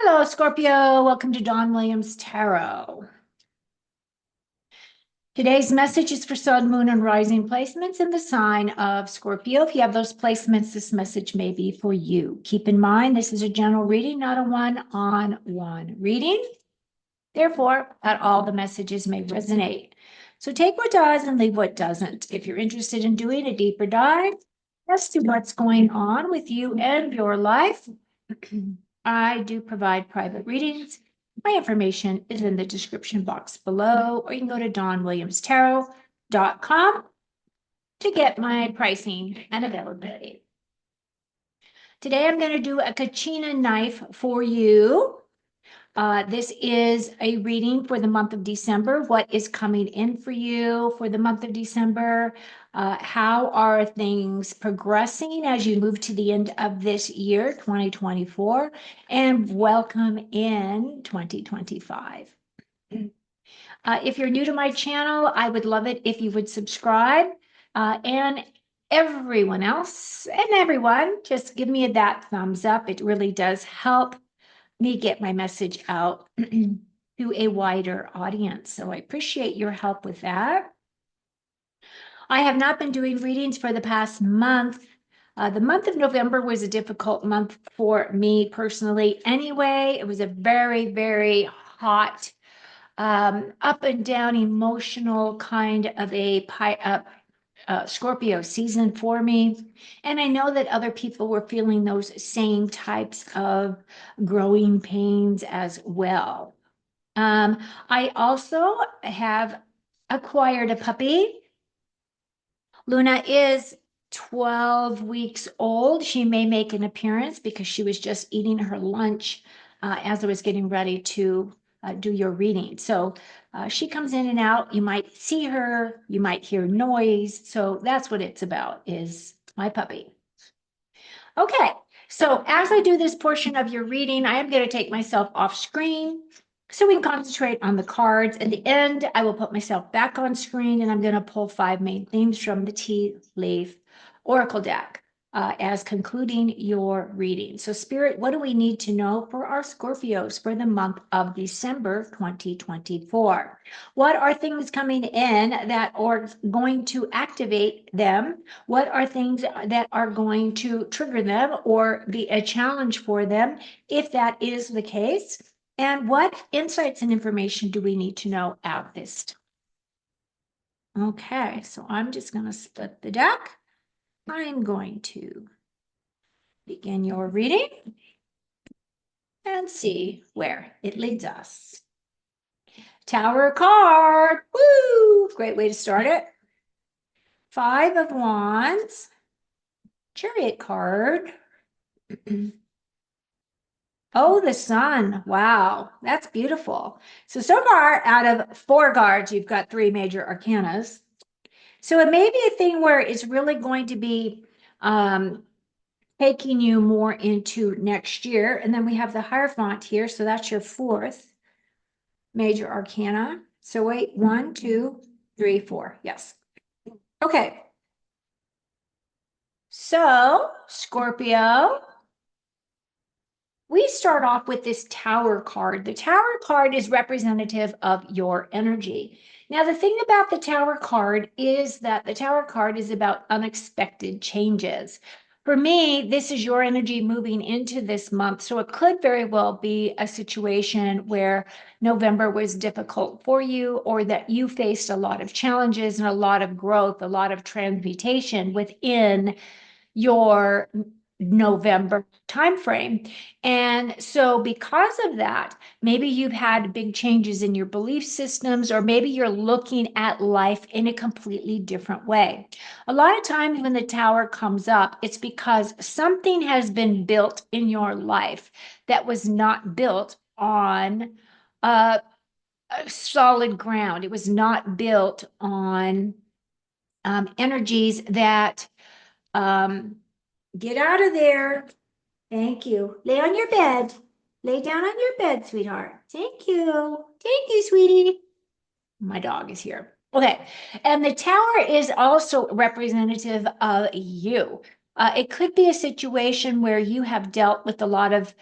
Hello, Scorpio. Welcome to Don Williams Tarot. Today's message is for Sun, Moon, and Rising placements in the sign of Scorpio. If you have those placements, this message may be for you. Keep in mind, this is a general reading, not a one-on-one reading. Therefore, not all the messages may resonate. So take what does and leave what doesn't. If you're interested in doing a deeper dive as to what's going on with you and your life, I do provide private readings. My information is in the description box below, or you can go to donwilliamstarot.com to get my pricing and availability. Today, I'm going to do a kachina knife for you. This is a reading for the month of December. What is coming in for you for the month of December? How are things progressing as you move to the end of this year, 2024? And welcome in 2025. If you're new to my channel, I would love it if you would subscribe. And everyone else and everyone, just give me that thumbs up. It really does help me get my message out to a wider audience. So I appreciate your help with that. I have not been doing readings for the past month. The month of November was a difficult month for me personally. Anyway, it was a very, very hot, up and down emotional kind of a Scorpio season for me. And I know that other people were feeling those same types of growing pains as well. I also have acquired a puppy. Luna is 12 weeks old. She may make an appearance because she was just eating her lunch as I was getting ready to do your reading. So she comes in and out. You might see her, you might hear noise. So that's what it's about, is my puppy. Okay, so as I do this portion of your reading, I am going to take myself off screen so we can concentrate on the cards. At the end, I will put myself back on screen and I'm going to pull 5 main themes from the Tea Leaf Oracle deck as concluding your reading. So Spirit, what do we need to know for our Scorpios for the month of December 2024? What are things coming in that are going to activate them? What are things that are going to trigger them or be a challenge for them if that is the case? And what insights and information do we need to know at this time? Okay, so I'm just going to split the deck. I'm going to begin your reading and see where it leads us. Tower card. Woo! Great way to start it. 5 of Wands. Chariot card. Oh, the Sun. Wow, that's beautiful. So far, out of 4 cards, you've got 3 major arcanas. So it may be a thing where it's really going to be taking you more into next year. And then we have the Hierophant here. So that's your 4th major arcana. So wait, 1, 2, 3, 4. Yes. Okay. So, Scorpio, we start off with this Tower card. The Tower card is representative of your energy. Now, the thing about the Tower card is that the Tower card is about unexpected changes. For me, this is your energy moving into this month. So it could very well be a situation where November was difficult for you, or that you faced a lot of challenges and a lot of growth, a lot of transmutation within your November timeframe. And so because of that, maybe you've had big changes in your belief systems, or maybe you're looking at life in a completely different way. A lot of times when the Tower comes up, it's because something has been built in your life that was not built on a solid ground. It was not built on energies that get out of there. Thank you. Lay on your bed. Lay down on your bed, sweetheart. Thank you. Thank you, sweetie. My dog is here. Okay. And the Tower is also representative of you. It could be a situation where you have dealt with a lot of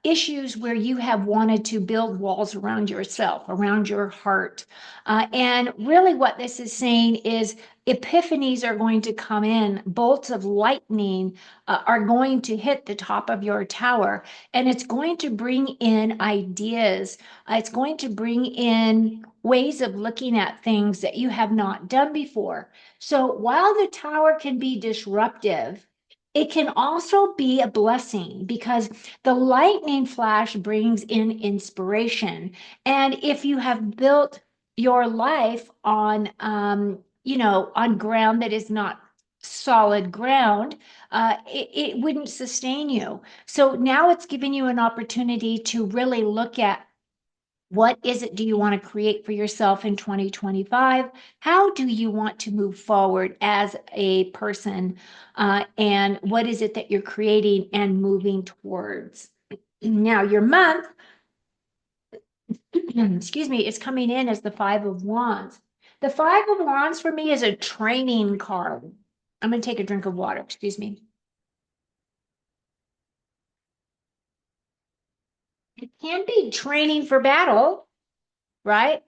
issues where you have wanted to build walls around yourself, around your heart. And really, what this is saying is epiphanies are going to come in, bolts of lightning are going to hit the top of your tower, and it's going to bring in ideas. It's going to bring in ways of looking at things that you have not done before. So while the tower can be disruptive, it can also be a blessing because the lightning flash brings in inspiration. And if you have built your life on, on ground that is not solid ground, it wouldn't sustain you. So now it's giving you an opportunity to really look at what is it do you want to create for yourself in 2025? How do you want to move forward as a person? And what is it that you're creating and moving towards? Now, your month, excuse me, is coming in as the Five of Wands. The Five of Wands for me is a training card. I'm going to take a drink of water, excuse me. It can be training for battle, right?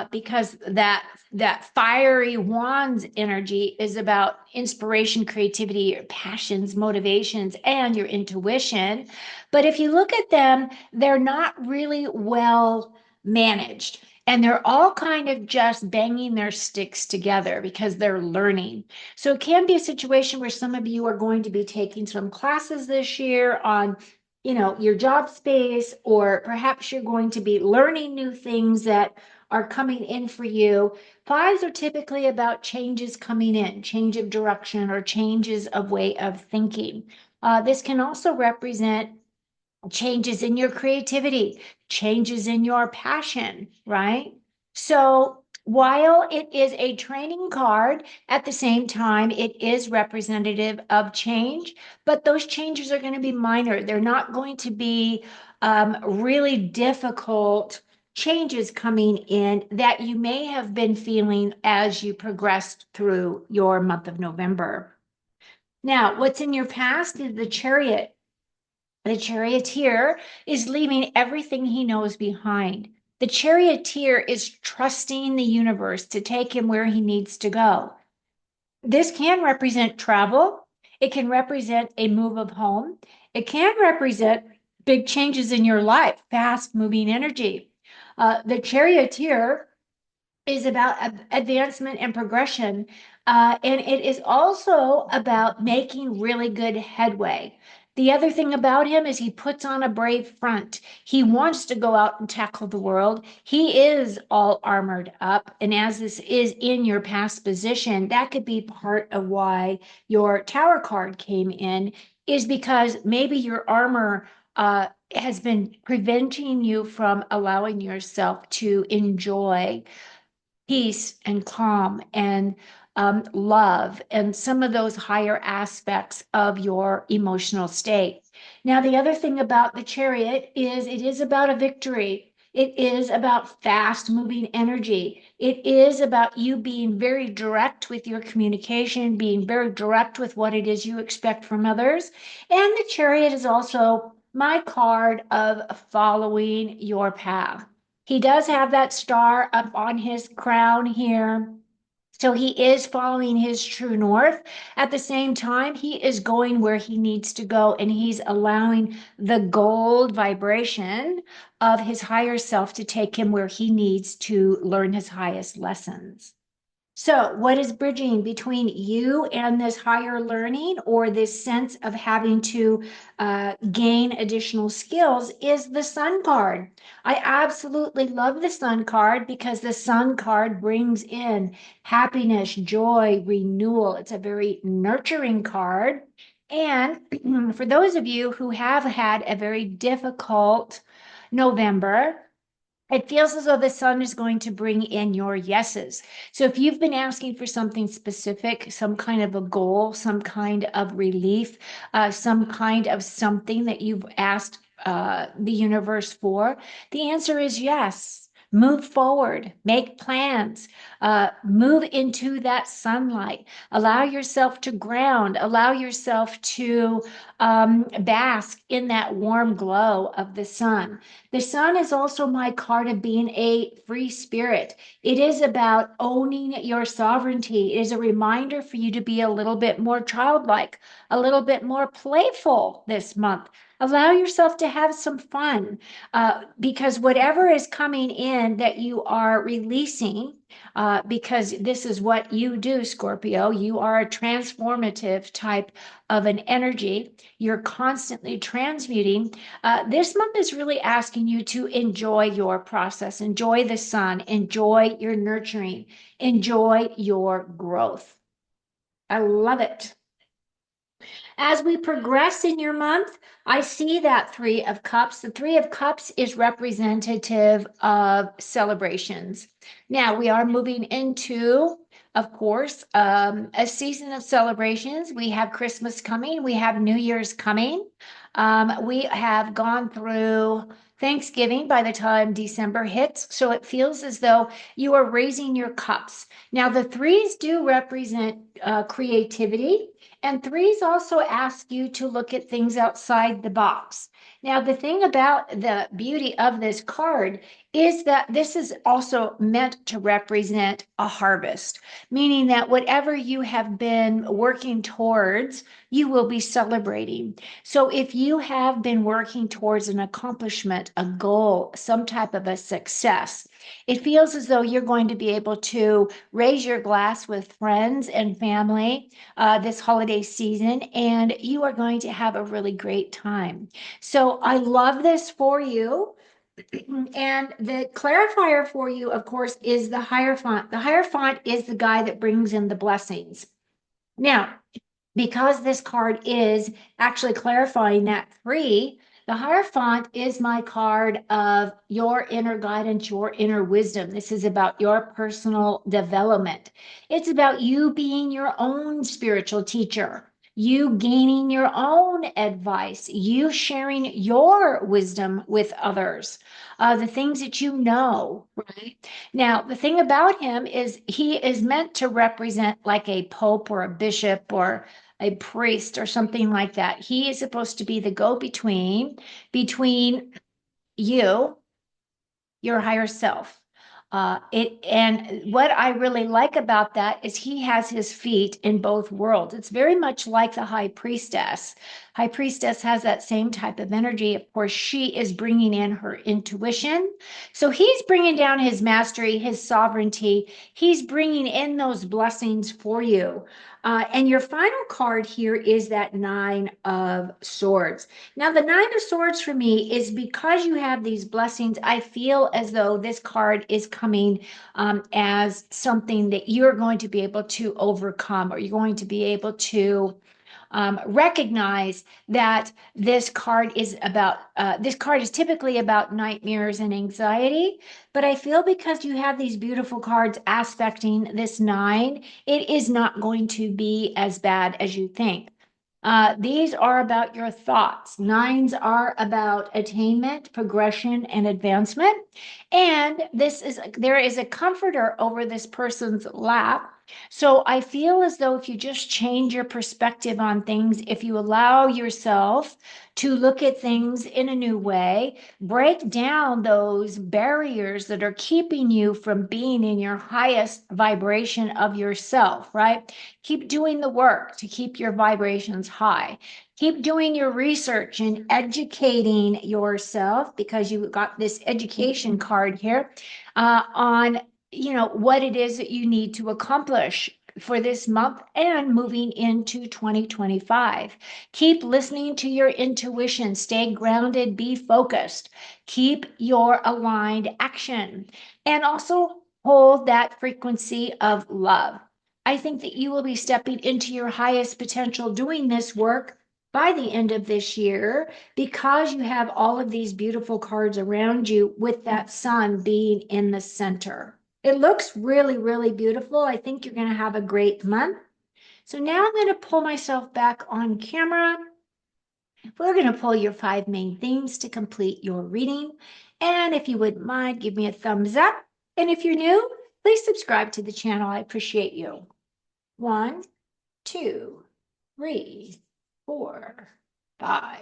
Because that fiery wands energy is about inspiration, creativity, your passions, motivations, and your intuition. But if you look at them, they're not really well managed. And they're all kind of just banging their sticks together because they're learning. So it can be a situation where some of you are going to be taking some classes this year on your job space, or perhaps you're going to be learning new things that are coming in for you. Fives are typically about changes coming in, change of direction or changes of way of thinking. This can also represent changes in your creativity, changes in your passion, right? So while it is a training card, at the same time, it is representative of change, but those changes are going to be minor. They're not going to be really difficult changes coming in that you may have been feeling as you progressed through your month of November. Now, what's in your past is the Chariot. The charioteer is leaving everything he knows behind. The charioteer is trusting the universe to take him where he needs to go. This can represent travel. It can represent a move of home. It can represent big changes in your life, fast moving energy. The charioteer is about advancement and progression. And it is also about making really good headway. The other thing about him is he puts on a brave front. He wants to go out and tackle the world. He is all armored up. And as this is in your past position, that could be part of why your tower card came in, is because maybe your armor has been preventing you from allowing yourself to enjoy peace and calm and love and some of those higher aspects of your emotional state. Now, the other thing about the chariot is it is about a victory. It is about fast moving energy. It is about you being very direct with your communication, being very direct with what it is you expect from others. And the chariot is also my card of following your path. He does have that star up on his crown here. So he is following his true north. At the same time, he is going where he needs to go, and he's allowing the gold vibration of his higher self to take him where he needs to learn his highest lessons. So, what is bridging between you and this higher learning or this sense of having to gain additional skills is the Sun card. I absolutely love the Sun card because the Sun card brings in happiness, joy, renewal. It's a very nurturing card. And for those of you who have had a very difficult November, it feels as though the sun is going to bring in your yeses. So if you've been asking for something specific, some kind of a goal, some kind of relief, some kind of something that you've asked the universe for, the answer is yes. Move forward, make plans, move into that sunlight, allow yourself to ground, allow yourself to bask in that warm glow of the sun. The sun is also my card of being a free spirit. It is about owning your sovereignty. It is a reminder for you to be a little bit more childlike, a little bit more playful this month. Allow yourself to have some fun because whatever is coming in that you are releasing, because this is what you do, Scorpio. You are a transformative type of an energy. You're constantly transmuting. This month is really asking you to enjoy your process, enjoy the sun, enjoy your nurturing, enjoy your growth. I love it. As we progress in your month, I see that Three of Cups. The Three of Cups is representative of celebrations. Now, we are moving into, of course, a season of celebrations. We have Christmas coming, we have New Year's coming. We have gone through Thanksgiving by the time December hits. So it feels as though you are raising your cups. Now, the threes do represent creativity. And threes also ask you to look at things outside the box. Now, the thing about the beauty of this card is that this is also meant to represent a harvest, meaning that whatever you have been working towards, you will be celebrating. So if you have been working towards an accomplishment, a goal, some type of a success, it feels as though you're going to be able to raise your glass with friends and family this holiday season, and you are going to have a really great time. So I love this for you. And the clarifier for you, of course, is the Hierophant. The Hierophant is the guy that brings in the blessings. Now, because this card is actually clarifying that three, the Hierophant is my card of your inner guidance, your inner wisdom. This is about your personal development. It's about you being your own spiritual teacher, you gaining your own advice, you sharing your wisdom with others, the things that you know, right? Now, the thing about him is he is meant to represent like a pope or a bishop or a priest or something like that. He is supposed to be the between you, your higher self. And what I really like about that is he has his feet in both worlds. It's very much like the high priestess. High priestess has that same type of energy. Of course, she is bringing in her intuition. So he's bringing down his mastery, his sovereignty. He's bringing in those blessings for you. And your final card here is that Nine of Swords. Now, the Nine of Swords for me is because you have these blessings, I feel as though this card is coming as something that you're going to be able to overcome, or you're going to be able to recognize that this card is typically about nightmares and anxiety. But I feel because you have these beautiful cards aspecting this nine, it is not going to be as bad as you think. These are about your thoughts. Nines are about attainment, progression, and advancement. And there is a comforter over this person's lap. So I feel as though if you just change your perspective on things, if you allow yourself to look at things in a new way, break down those barriers that are keeping you from being in your highest vibration of yourself, right? Keep doing the work to keep your vibrations high. Keep doing your research and educating yourself, because you got this education card here on what it is that you need to accomplish for this month and moving into 2025. Keep listening to your intuition. Stay grounded, be focused. Keep your aligned action, and also hold that frequency of love. I think that you will be stepping into your highest potential doing this work by the end of this year, because you have all of these beautiful cards around you with that sun being in the center. It looks really, really beautiful. I think you're going to have a great month. So now I'm going to pull myself back on camera. We're going to pull your 5 main themes to complete your reading. And if you wouldn't mind, give me a thumbs up. And if you're new, please subscribe to the channel. I appreciate you. 1, 2, 3, 4, 5.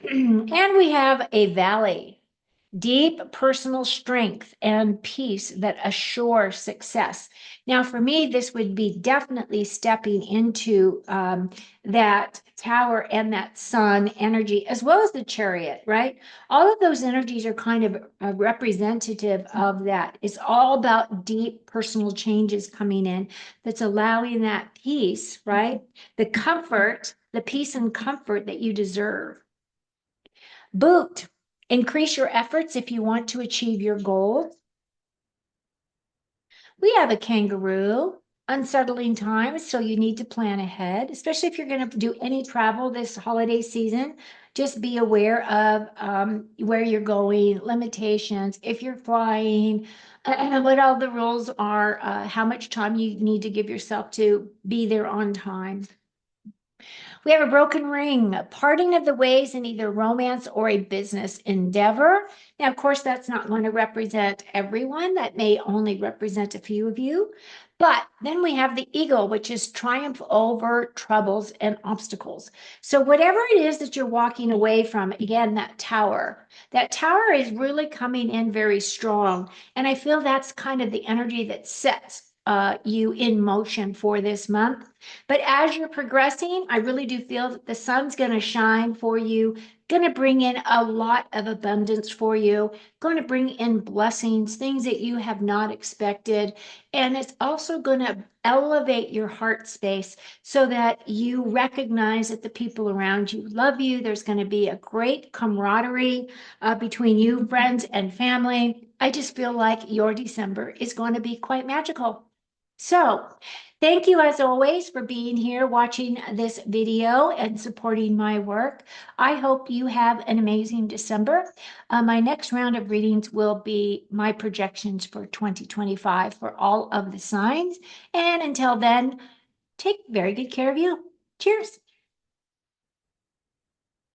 And we have a valley. Deep personal strength and peace that assure success. Now, for me, this would be definitely stepping into that tower and that sun energy, as well as the chariot, right? All of those energies are kind of representative of that. It's all about deep personal changes coming in that's allowing that peace, right? The comfort, the peace and comfort that you deserve. Boot, increase your efforts if you want to achieve your goals. We have a kangaroo, unsettling times, so you need to plan ahead, especially if you're going to do any travel this holiday season. Just be aware of where you're going, limitations, if you're flying, and what all the rules are, how much time you need to give yourself to be there on time. We have a broken ring, a parting of the ways in either romance or a business endeavor. Now, of course, that's not going to represent everyone. That may only represent a few of you. But then we have the eagle, which is triumph over troubles and obstacles. So whatever it is that you're walking away from, again, that tower is really coming in very strong. And I feel that's kind of the energy that sets you in motion for this month. But as you're progressing, I really do feel that the sun's going to shine for you, going to bring in a lot of abundance for you, going to bring in blessings, things that you have not expected. And it's also going to elevate your heart space so that you recognize that the people around you love you. There's going to be a great camaraderie between you, friends, and family. I just feel like your December is going to be quite magical. So, thank you as always for being here, watching this video and supporting my work. I hope you have an amazing December. My next round of readings will be my projections for 2025 for all of the signs. And until then, take very good care of you. Cheers.